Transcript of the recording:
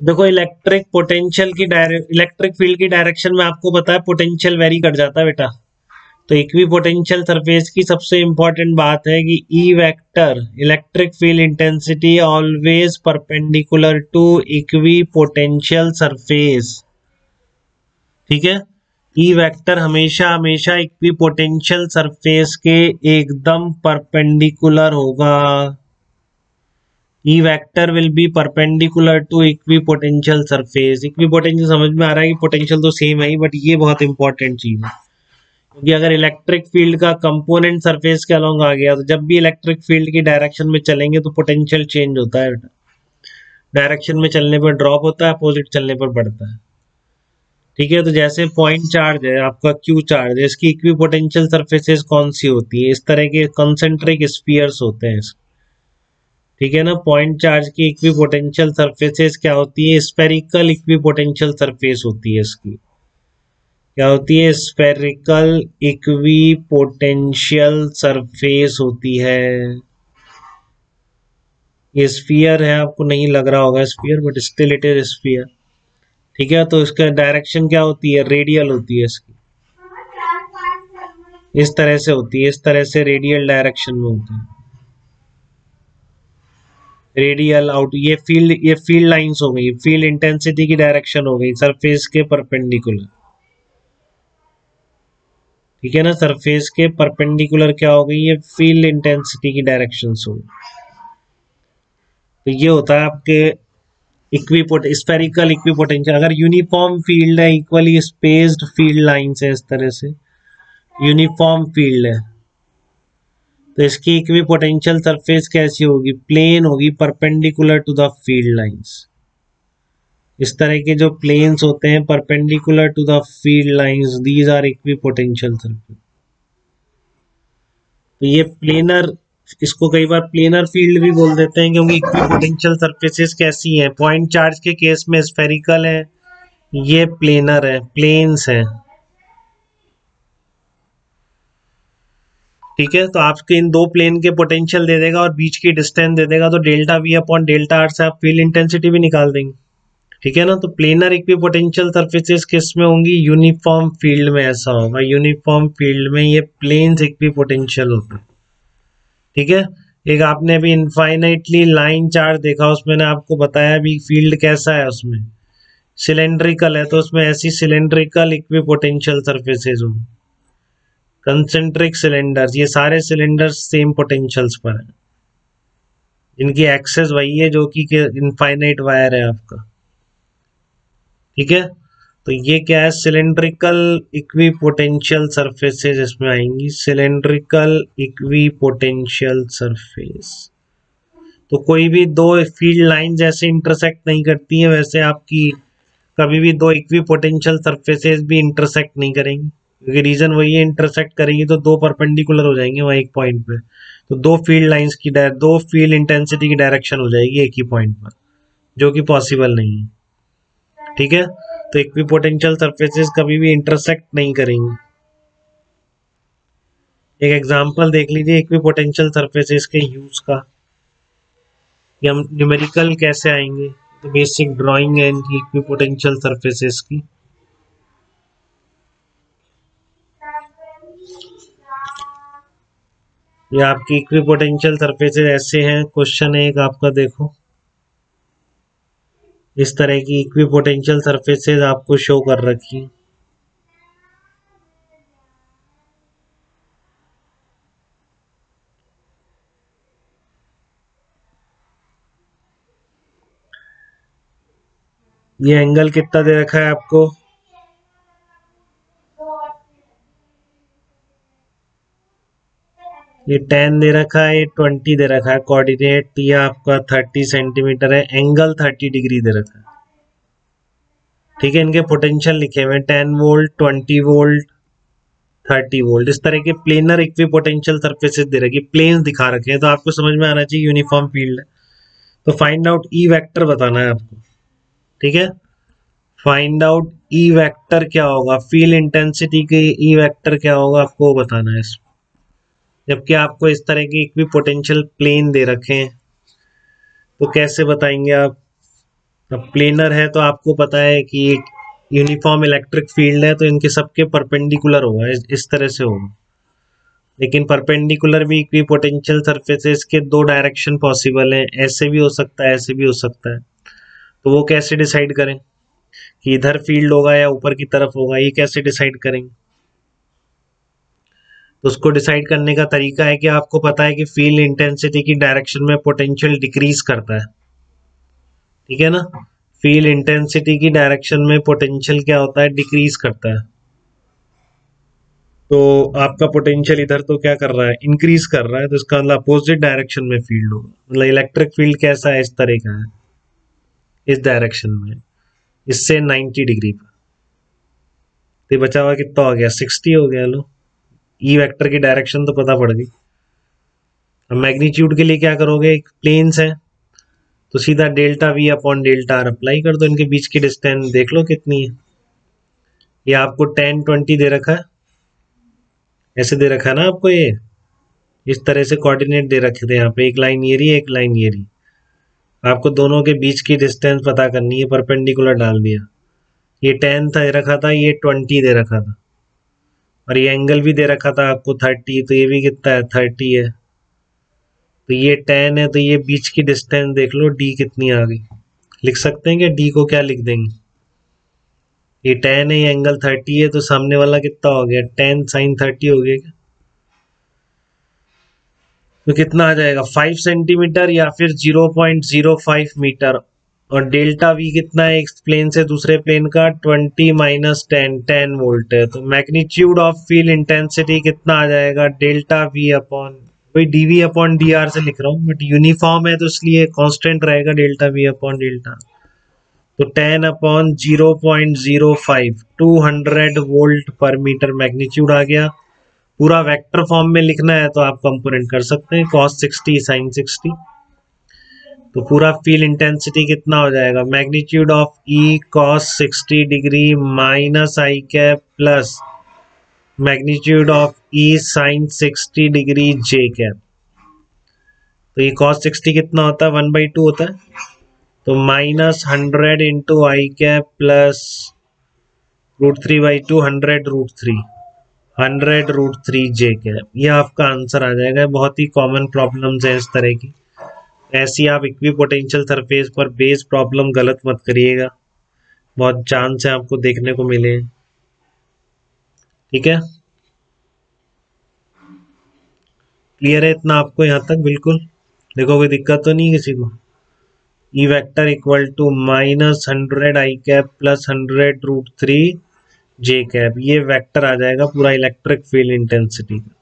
देखो electric field की direction में आपको पता है पोटेंशियल वेरी कर जाता है बेटा। तो इक्वी पोटेंशियल सरफेस की सबसे इंपॉर्टेंट बात है कि E vector electric field intensity always perpendicular to equipotential surface. ठीक है, ई वेक्टर हमेशा हमेशा इक्वी पोटेंशियल सरफेस के एकदम परपेंडिकुलर होगा। E vector will be perpendicular to equipotential surface. Equipotential समझ में आ रहा है कि पोटेंशियल तो सेम है ही, बट ये बहुत इंपॉर्टेंट चीज है, क्योंकि अगर इलेक्ट्रिक फील्ड का कंपोनेंट सरफेस के अलोंग आ गया तो जब भी इलेक्ट्रिक फील्ड की डायरेक्शन में चलेंगे तो पोटेंशियल चेंज होता है बेटा। डायरेक्शन में चलने पर ड्रॉप होता है, अपोजिट चलने पर बढ़ता है। ठीक है, तो जैसे पॉइंट चार्ज है आपका क्यू चार्ज है, इसकी इक्वी पोटेंशियल सरफेसेस कौन सी होती है? इस तरह के कंसेंट्रिक स्फीयर्स होते हैं। ठीक है ना, पॉइंट चार्ज की इक्वी पोटेंशियल सरफेसेस क्या होती है? स्फेरिकल इक्वी पोटेंशियल सरफेस होती है इसकी। क्या होती है? स्फेरिकल इक्वी पोटेंशियल सरफेस होती है। ये स्फीयर है, आपको नहीं लग रहा होगा sphere, but still it is sphere. ठीक है, तो इसका डायरेक्शन क्या होती है? रेडियल होती है इसकी। इस तरह से होती है, इस तरह से रेडियल डायरेक्शन में होती है। रेडियल आउट, ये फील्ड लाइंस हो गई, फील्ड इंटेंसिटी की डायरेक्शन हो गई सरफेस के परपेंडिकुलर। ठीक है ना, सरफेस के परपेंडिकुलर क्या हो गई? ये फील्ड इंटेंसिटी की डायरेक्शन हो गई। तो ये होता है आपके स्फेरिकल इक्विपोटेंशियल। अगर यूनिफॉर्म फील्ड है, इक्वली स्पेस्ड फील्ड लाइंस है, इस तरह से यूनिफॉर्म फील्ड है, तो इसकी इक्विपोटेंशियल सरफेस कैसी होगी? प्लेन होगी, perpendicular to the field lines. इस तरह के जो प्लेन्स होते हैं perpendicular to the field lines, these are equipotential surface. तो ये प्लेनर, इसको कई बार प्लेनर फील्ड भी बोल देते हैं, क्योंकि इक्विपोटेंशियल सरफेसेस कैसी हैं? पॉइंट चार्ज के केस में स्फेरिकल है, ये प्लेनर है, प्लेन्स है। ठीक है, तो आपके इन दो प्लेन के पोटेंशियल दे देगा और बीच की डिस्टेंस दे देगा, तो delta we upon delta R से आप फील्ड इंटेंसिटी भी निकाल देंगे। ठीक है ना, तो प्लेनर इक्विपोटेंशियल सरफेसेस किस में होंगी? यूनिफॉर्म फील्ड में ऐसा होगा, यूनिफॉर्म फील्ड में ये प्लेन्स इक्विपोटेंशियल होता है। ठीक है, एक आपने अभी इनफाइनाइटली लाइन चार्ज देखा, उसमें ने आपको बताया भी फील्ड कैसा है, उसमें सिलेंड्रिकल है, तो उसमें ऐसी सिलेंड्रिकल इक्विपोटेंशियल सरफेसेस होंगी। कंसेंट्रिक सिलेंडर्स, ये सारे सिलेंडर्स सेम पोटेंशियल्स पर है, इनकी एक्सेस वही है जो कि इनफाइनाइट वायर है आपका। ठीक है, तो ये क्या है? सिलेंड्रिकल इक्वी पोटेंशियल सरफेसेस इसमें आएंगी, सिलेंड्रिकल इक्वी पोटेंशियल सरफेस। तो कोई भी दो फील्ड लाइन जैसे इंटरसेक्ट नहीं करती है, वैसे आपकी कभी भी दो इक्वी पोटेंशियल सरफेसेस भी इंटरसेक्ट नहीं करेंगी, क्योंकि रीजन वही है, इंटरसेक्ट करेंगी तो दो परपेंडिकुलर हो जाएंगे वहाँ एक पॉइंट पे, तो दो फील्ड लाइंस की दो फील्ड इंटेंसिटी की डायरेक्शन हो जाएगी एक ही पॉइंट पर, जो कि पॉसिबल नहीं है। ठीक है, तो इक्विपोटेंशियल सरफेसेस कभी भी इंटरसेक्ट नहीं करेंगी। एक एग्जांपल देख लीजिए इक्विपोटेंशियल सरफेसेस के यूज का, कि हम न्यूमेरिकल कैसे आएंगे। तो बेसिक ड्राइंग है इनकी इक्विपोटेंशियल सरफेसेस की। ये आपकी इक्विपोटेंशियल सरफेसेस ऐसे हैं, क्वेश्चन है एक आपका, देखो इस तरह की इक्विपोटेंशियल सरफेसेस आपको शो कर रखी। ये एंगल कितना दे रखा है आपको? ये 10 दे रखा है, ये 20 दे रखा है कोऑर्डिनेट, ये आपका 30 सेंटीमीटर है, एंगल 30 डिग्री दे रखा है। ठीक है, इनके पोटेंशियल लिखे हुए 10 वोल्ट, 20 वोल्ट, 30 वोल्ट, इस तरह के प्लेनर इक्वी पोटेंशियल सर्फेसेस दे रखी, प्लेन्स दिखा रखे हैं, तो आपको समझ में आना चाहिए यूनिफॉर्म फील्ड है। तो फाइंड आउट ई वेक्टर बताना है आपको। ठीक है, फाइंड आउट ई वेक्टर क्या होगा, फील्ड इंटेंसिटी के ई वेक्टर क्या होगा आपको बताना है इसमें। जबकि आपको इस तरह के इक्वी पोटेंशियल प्लेन दे रखे हैं, तो कैसे बताएंगे आप? अब प्लेनर है तो आपको पता है कि यूनिफॉर्म इलेक्ट्रिक फील्ड है तो इनके सबके परपेंडिकुलर होगा, इस तरह से होगा। लेकिन परपेंडिकुलर भी इक्विपोटेंशियल सरफेसेस के दो डायरेक्शन पॉसिबल हैं, ऐसे भी हो सकता है, ऐसे भी हो सकता है। तो वो कैसे डिसाइड करें कि इधर फील्ड होगा या ऊपर की तरफ होगा, ये कैसे डिसाइड करेंगे? तो उसको डिसाइड करने का तरीका है कि आपको पता है कि फील्ड इंटेंसिटी की डायरेक्शन में पोटेंशियल डिक्रीज करता है, ठीक है ना। फील्ड इंटेंसिटी की डायरेक्शन में पोटेंशियल क्या होता है, डिक्रीज करता है। तो आपका पोटेंशियल इधर तो क्या कर रहा है, इंक्रीज कर रहा है, तो इसका मतलब अपोजिट डायरेक्शन में फील्ड होगा। मतलब इलेक्ट्रिक फील्ड कैसा है, इस तरह का है, इस डायरेक्शन में, इससे 90 डिग्री पर। तो बचा हुआ कितना हो गया, 60 हो गया। लो, ई वेक्टर की डायरेक्शन तो पता पड़ गई। अब मैग्नीट्यूड के लिए क्या करोगे, एक प्लेन्स है तो सीधा delta we upon delta R apply कर दो। इनके बीच की डिस्टेंस देख लो कितनी है। ये आपको 10-20 दे रखा है, ऐसे दे रखा है ना आपको, ये इस तरह से कोऑर्डिनेट दे रखे थे यहाँ पे, एक लाइन ये रही, एक लाइन ये रही। आपको दोनों के बीच की डिस्टेंस पता करनी है, परपेंडिकुलर डाल दिया। ये 10 था दे रखा था, ये 20 दे रखा था, और ये एंगल भी दे रखा था आपको 30, तो ये भी कितना है, 30 है। तो ये 10 है, तो ये बीच की डिस्टेंस देख लो डी कितनी आ गई। लिख सकते हैं क्या, डी को क्या लिख देंगे, ये 10 है, ये एंगल 30 है, तो सामने वाला कितना हो गया, 10 sin 30 हो गया क्या? तो कितना आ जाएगा, 5 सेंटीमीटर या फिर 0.05 मीटर। और डेल्टा वी कितना है, एक प्लेन से दूसरे प्लेन का 20 माइनस 10 वोल्ट है। तो मैग्नीट्यूड ऑफ फील्ड इंटेंसिटी कितना आ जाएगा, डेल्टा वी अपॉन, वही डीवी अपॉन डी आर से लिख रहा हूँ, बट यूनिफॉर्म है तो इसलिए कांस्टेंट रहेगा डेल्टा वी अपॉन डेल्टा। तो 10 अपॉन 0.05, 200 वोल्ट पर मीटर मैग्नीट्यूड आ गया। पूरा वेक्टर फॉर्म में लिखना है तो आप कंपोनेंट कर सकते हैं, cos 60 sin 60। तो पूरा फील्ड इंटेंसिटी कितना हो जाएगा, magnitude of E cos 60 degree minus I cap plus magnitude of E sin 60 degree J cap. तो ये cos 60 कितना होता है, 1/2 होता है, तो -100 इंटू आई कैप प्लस √3/2, 100 √3, 100 √3 जे कैप। ये आपका आंसर आ जाएगा। बहुत ही कॉमन प्रॉब्लम्स है इस तरह की। ऐसी आप इक्विपोटेंशियल सरफेस पर बेस प्रॉब्लम गलत मत करिएगा, बहुत चांस है आपको देखने को मिले, ठीक है। क्लियर है इतना आपको यहाँ तक, बिल्कुल। देखो कोई दिक्कत तो नहीं किसी को। E vector equal to -100 I cap plus 100 √3 J cap, ये वेक्टर आ जाएगा पूरा इलेक्ट्रिक फील्ड इंटेंसिटी का।